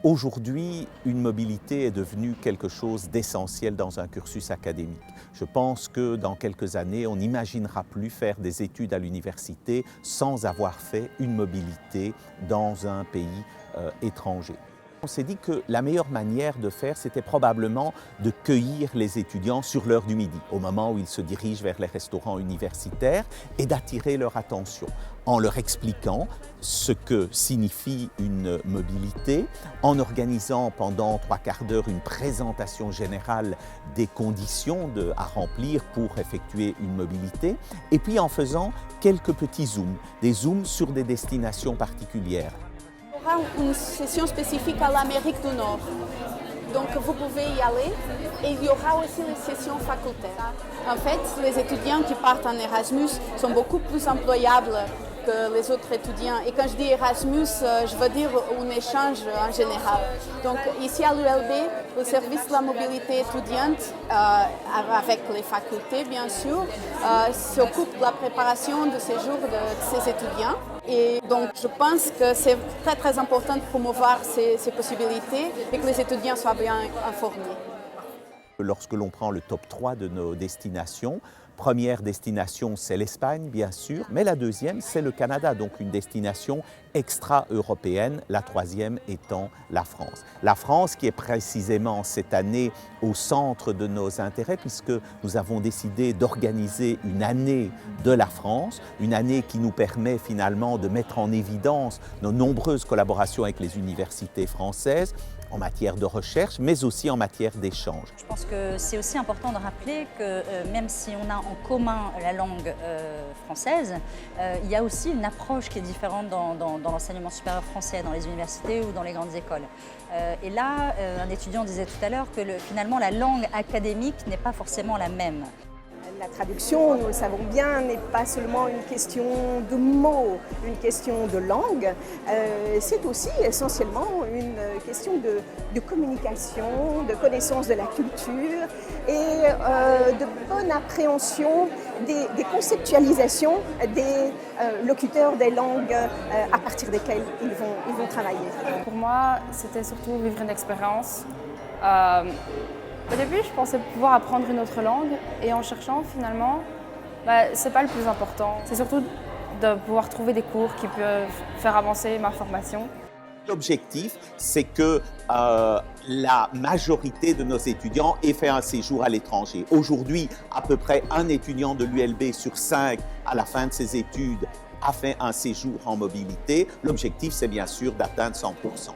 Aujourd'hui, une mobilité est devenue quelque chose d'essentiel dans un cursus académique. Je pense que dans quelques années, on n'imaginera plus faire des études à l'université sans avoir fait une mobilité dans un pays étranger. On s'est dit que la meilleure manière de faire, c'était probablement de cueillir les étudiants sur l'heure du midi, au moment où ils se dirigent vers les restaurants universitaires, et d'attirer leur attention en leur expliquant ce que signifie une mobilité, en organisant pendant 3/4 d'heure une présentation générale des conditions à remplir pour effectuer une mobilité, et puis en faisant quelques petits zooms, des zooms sur des destinations particulières. Il y aura une session spécifique à l'Amérique du Nord. Donc vous pouvez y aller et il y aura aussi les sessions facultaires. En fait, les étudiants qui partent en Erasmus sont beaucoup plus employables que les autres étudiants. Et quand je dis Erasmus, je veux dire un échange en général. Donc ici à l'ULB, le service de la mobilité étudiante, avec les facultés bien sûr, s'occupe de la préparation de séjour de ces étudiants. Et donc je pense que c'est très important de promouvoir ces possibilités et que les étudiants soient bien informés. Lorsque l'on prend le top 3 de nos destinations, première destination, c'est l'Espagne, bien sûr, mais la deuxième, c'est le Canada, donc une destination extra-européenne, la troisième étant la France. La France qui est précisément cette année au centre de nos intérêts, puisque nous avons décidé d'organiser une année de la France, une année qui nous permet finalement de mettre en évidence nos nombreuses collaborations avec les universités françaises, en matière de recherche, mais aussi en matière d'échange. Je pense que c'est aussi important de rappeler que même si on a en commun la langue française, il y a aussi une approche qui est différente dans l'enseignement supérieur français, dans les universités ou dans les grandes écoles. Et là, un étudiant disait tout à l'heure que finalement la langue académique n'est pas forcément la même. La traduction, nous le savons bien, n'est pas seulement une question de mots, une question de langue, c'est aussi essentiellement une question de communication, de connaissance de la culture et de bonne appréhension des conceptualisations des locuteurs des langues à partir desquelles ils vont travailler. Pour moi, c'était surtout vivre une expérience. Au début, je pensais pouvoir apprendre une autre langue et en cherchant, finalement, c'est pas le plus important. C'est surtout de pouvoir trouver des cours qui peuvent faire avancer ma formation. L'objectif, c'est que la majorité de nos étudiants aient fait un séjour à l'étranger. Aujourd'hui, à peu près un étudiant de l'ULB sur 5, à la fin de ses études, a fait un séjour en mobilité. L'objectif, c'est bien sûr d'atteindre 100%.